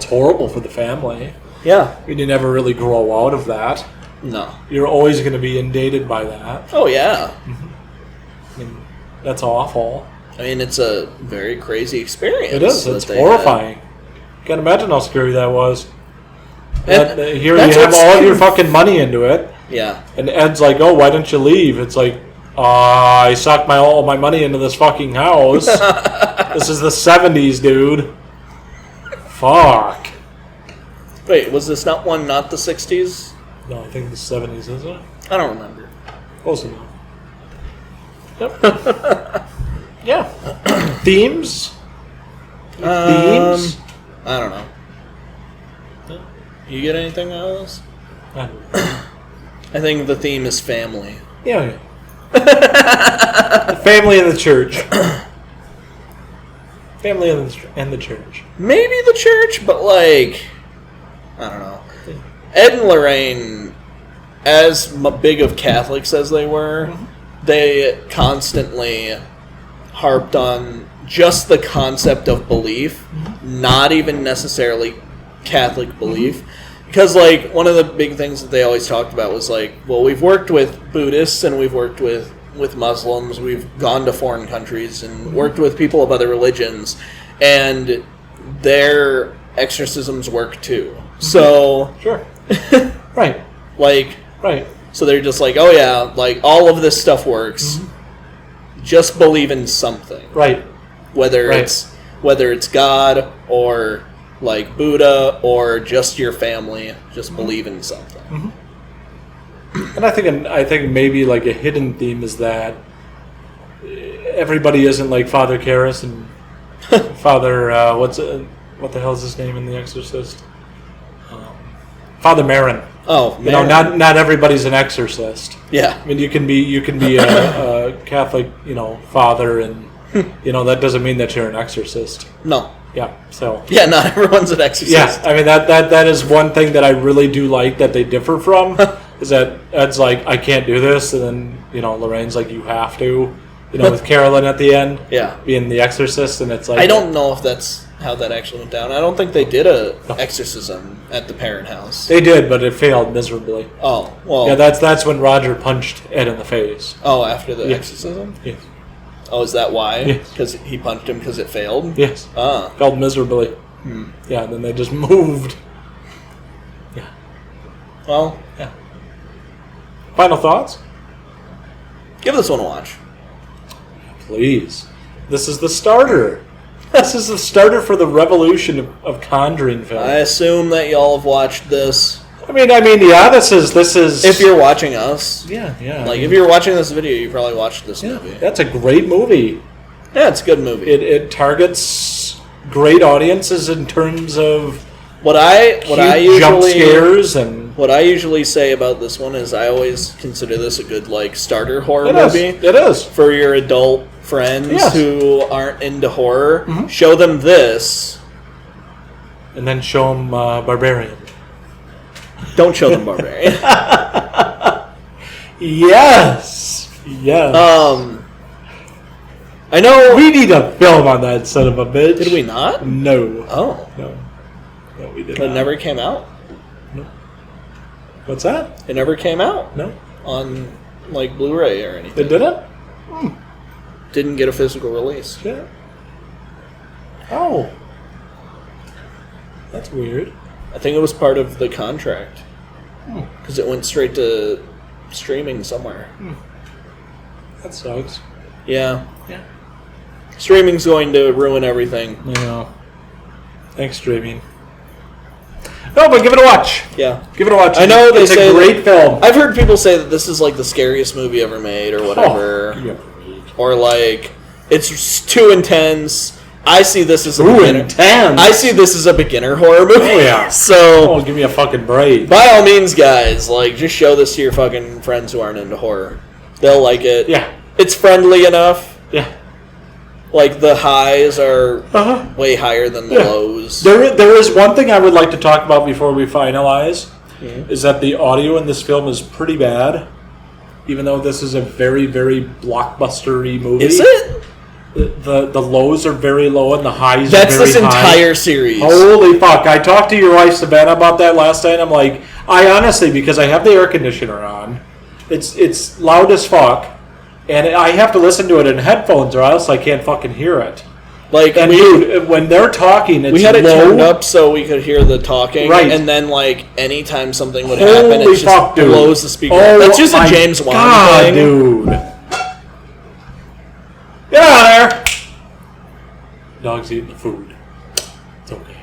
horrible for the family. Yeah, you never really grow out of that. No, you're always going to be inundated by that. Oh yeah, I mean, that's awful. I mean, it's a very crazy experience. It is. It's horrifying. Can't imagine how scary that was. Here you have all of your fucking money into it. Yeah. And Ed's like, "Oh, why don't you leave?" It's like, I sucked all my money into this fucking house. This is the 70s, dude. Fuck. Wait, was this not the 60s? No, I think the 70s, is it? I don't remember. Close enough. Yep. Yeah. Themes? Themes? I don't know. You get anything out of this? I think the theme is family. Yeah. Family and the church. Family and the church. Maybe the church, but like, I don't know. Ed and Lorraine, as big of Catholics as they were, they constantly harped on just the concept of belief, not even necessarily Catholic belief. Because, like, one of the big things that they always talked about was, like, well, we've worked with Buddhists and we've worked with Muslims, we've gone to foreign countries and worked with people of other religions, and their exorcisms work too. So... Sure. Right. Like... Right. So they're just like, oh yeah, like, all of this stuff works. Just believe in something. Right. Whether it's God or like Buddha or just your family, just believe in something. And I think maybe like a hidden theme is that everybody isn't like Father Karras and Father what the hell is his name in The Exorcist? Father Marin. Oh, you know, not everybody's an exorcist. Yeah. I mean, you can be a Catholic, you know, father, and you know that doesn't mean that you're an exorcist. No. Yeah. So. Yeah, not everyone's an exorcist. Yeah, I mean that is one thing that I really do like that they differ from is that Ed's like, I can't do this, and then you know Lorraine's like, you have to, you know, with Carolyn at the end, Yeah. being the exorcist, and it's like I don't know if that's how that actually went down. I don't think they did a exorcism at the parent house. they did, but it failed miserably. Oh, well. Yeah, that's when Roger punched Ed in the face. Oh, after the Yeah. exorcism? Yes. Oh, is that why? Yes. Because he punched him because it failed? Yes. Ah. Failed miserably. Yeah, and then they just moved. Yeah. Well, Yeah. Final thoughts? give this one a watch. Please. This is the starter. This is the starter for the revolution of Conjuring films. I assume that y'all have watched this. I mean, yeah. This is. If you're watching us. yeah. Like, if you're watching this video, you probably watched this movie. That's a great movie. Yeah, it's a good movie. It targets great audiences in terms of What I jump usually scares and what I usually say about this one is I always consider this a good like starter horror it is. movie It is. for your adult friends Yes. who aren't into horror. Mm-hmm. Show them this. And then show them Barbarian. Don't show them Barbarian. Yes. I know. We need a film on that son of a bitch. Did we not? No. Oh, No, we did it not. never came out. What's that? It never came out No. on like Blu-ray or anything. It didn't? Didn't get a physical release. Yeah. Oh. That's weird. I think it was part of the contract because it went straight to streaming somewhere. That sucks. Yeah, Yeah. streaming's going to ruin everything. Yeah. Thanks, streaming. No, but give it a watch. Yeah, Give it a watch. I know they it's say a great film. I've heard people say that this is like the scariest movie ever made, or whatever, or like it's too intense. I see this as a beginner. intense. I see this as a beginner horror movie. Oh, yeah. So Oh, give me a fucking break. by all means, guys, like just show this to your fucking friends who aren't into horror. They'll like it. Yeah. It's friendly enough. Yeah. Like the highs are Uh-huh. way higher than the Yeah. lows. There is one thing I would like to talk about before we finalize, Mm-hmm. is that the audio in this film is pretty bad, even though this is a very, very blockbustery movie. Is it? The lows are very low and the highs That's are very this high. entire series. Holy fuck. I talked to your wife, Savannah, about that last night. I'm like, I honestly, because I have the air conditioner on, it's loud as fuck, and I have to listen to it in headphones or else I can't fucking hear it. Like And dude, when they're talking, it's we had it low. turned up so we could hear the talking, Right. and then like anytime something would happen, it Holy just fuck, dude. blows the speaker. Oh, That's just a my James Wan God, thing. dude. Get out of there. Dog's eating the food. It's okay.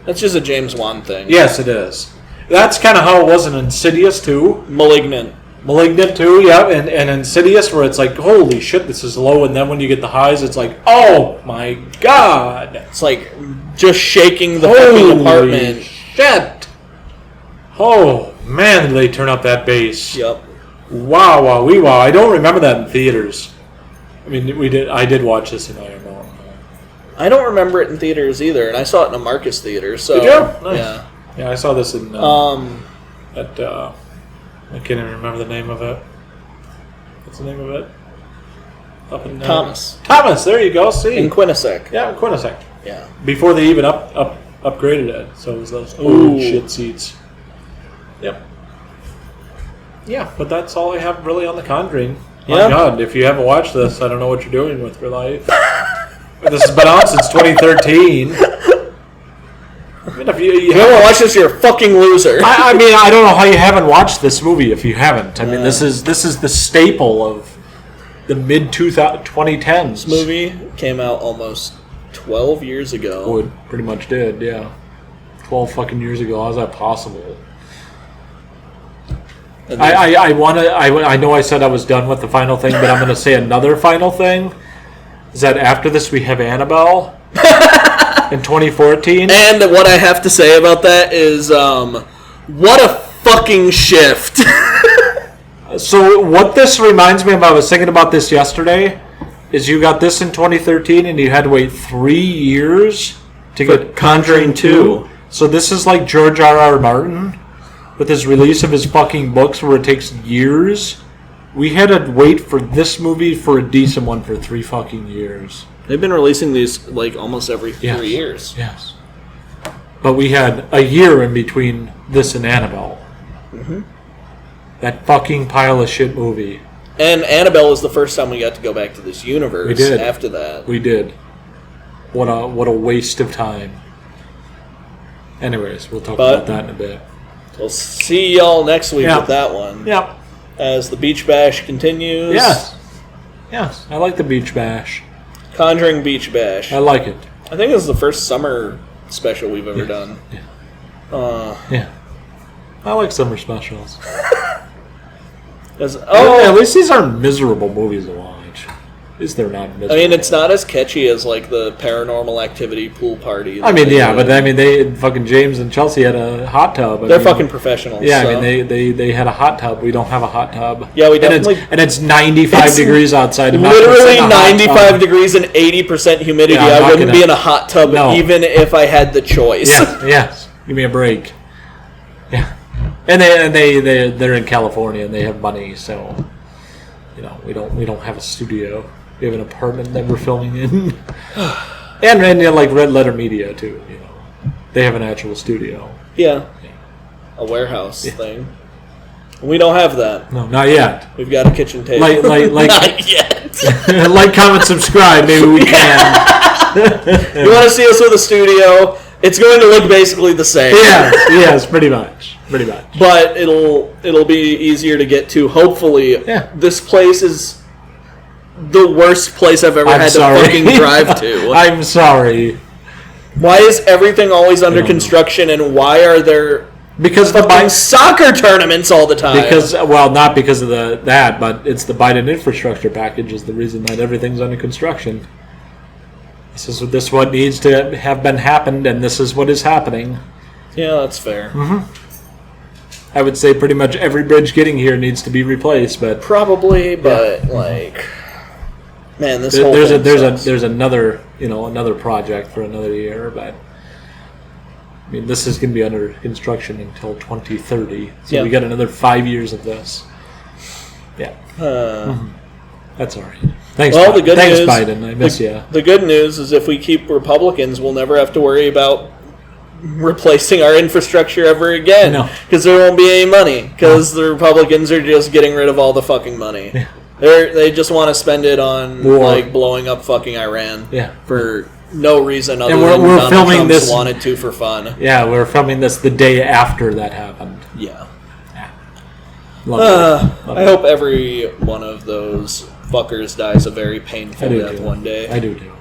That's just a James Wan thing. Yes, it is. That's kind of how it was in Insidious, too. Malignant. Malignant, too, yeah. And Insidious, where it's like, holy shit, this is low. And then when you get the highs, it's like, oh, my God. It's like just shaking the fucking Holy apartment. shit. Oh, man, did they turn up that bass. Yep. Wow, wow, wee, wow. I don't remember that in theaters. I mean, I did watch this in IMO. I don't remember it in theaters either, and I saw it in a Marcus theater. So Did you? Nice. yeah. Yeah, I saw this in I can't even remember the name of it. What's the name of it? Up in Thomas Thomas, there you go. See, in Quinnipiac. yeah, Quinnipiac. Yeah. Before they even upgraded it, so it was those Ooh. shit seats. Yep. Yeah, but that's all I have really on The Conjuring. My Yeah. God, if you haven't watched this, I don't know what you're doing with your life. This has been out since 2013. I mean, if If you haven't watched this, you're a fucking loser. I mean, I don't know how you haven't watched this movie if you haven't. I mean, this is the staple of the mid 2010s. This movie came out almost 12 years ago. Oh, it pretty much did, yeah. 12 fucking years ago. How is that possible? And then- I know I said I was done with the final thing, but I'm going to say another final thing. Is that after this we have Annabelle in 2014? And what I have to say about that is, what a fucking shift. So what this reminds me of, I was thinking about this yesterday, is you got this in 2013 and you had to wait 3 years to get Conjuring 2. So this is like George R.R. Martin with his release of his fucking books where it takes years. We had to wait for this movie for a decent one for 3 fucking years. They've been releasing these like almost every 3 years. Yes. But we had a year in between this and Annabelle. Mm-hmm. That fucking pile of shit movie. And Annabelle was the first time we got to go back to this universe. We did. After that. We did. What a waste of time. Anyways, we'll talk about that in a bit. We'll see y'all next week with that one. Yep. As the Beach Bash continues. Yes. Yes, I like the Beach Bash. Conjuring Beach Bash. I like it. I think this is the first summer special we've ever done. Yeah. Yeah. I like summer specials. At least these aren't miserable movies to watch. At least they're not miserable. I mean, it's not as catchy as like the Paranormal Activity pool party. I mean, they fucking James and Chelsea had a hot tub. They're fucking professionals. Yeah, so. I mean, they had a hot tub. We don't have a hot tub. Yeah, we definitely. And it's 95 degrees outside. Literally 95 degrees and 80% humidity. Yeah, I wouldn't be in a hot tub even if I had the choice. Yes. Give me a break. Yeah. And they're in California and they have money, so we don't have a studio. We have an apartment that we're filming in, and like Red Letter Media too. They have an actual studio. Yeah. A warehouse thing. We don't have that. No, not yet. We've got a kitchen table. Like not yet. Like, comment, subscribe. Maybe we can. You want to see us with a studio? It's going to look basically the same. Yes, pretty much. But it'll be easier to get to. Hopefully, this place is the worst place I've ever had to fucking drive to. I'm sorry. Why is everything always under construction, and why are there fucking soccer tournaments all the time? Not because of that, but it's the Biden infrastructure package is the reason that everything's under construction. This is what needs to have been happened, and this is what is happening. Yeah, that's fair. Mm-hmm. I would say pretty much every bridge getting here needs to be replaced, but probably, but man, this whole there's thing there's another another project for another year, but I mean this is going to be under construction until 2030, so we got another 5 years of this. Yeah, that's all right. Thanks, well, Thanks, Biden. I miss you. The good news is if we keep Republicans, we'll never have to worry about replacing our infrastructure ever again. Because there won't be any money. Because the Republicans are just getting rid of all the fucking money. Yeah. They just want to spend it on like blowing up fucking Iran. For no reason other than Donald Trump's wanted to for fun. Yeah, we're filming this the day after that happened. Yeah. I hope every one of those fuckers dies a very painful death one day. I do too.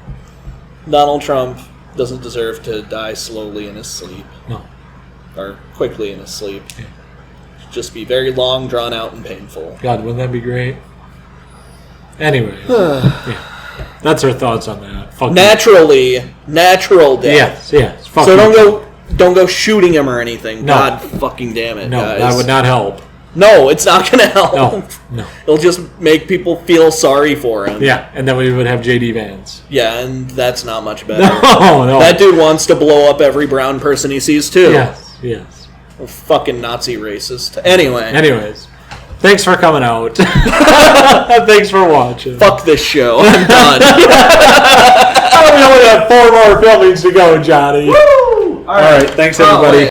Donald Trump doesn't deserve to die slowly in his sleep. No. Or quickly in his sleep. Yeah. Just be very long, drawn out, and painful. God, wouldn't that be great? Anyway. That's our thoughts on that. Natural death. Yes. So don't go shooting him or anything. No. God fucking damn it, guys. That would not help. No, it's not going to help. No. It'll just make people feel sorry for him. Yeah, and then we would have J.D. Vance. Yeah, and that's not much better. No. That dude wants to blow up every brown person he sees, too. Yes. Well, fucking Nazi racist. Anyways. Thanks for coming out. Thanks for watching. Fuck this show. I'm done. We only have 4 more filmings to go, Johnny. Woo! All right. Thanks, everybody.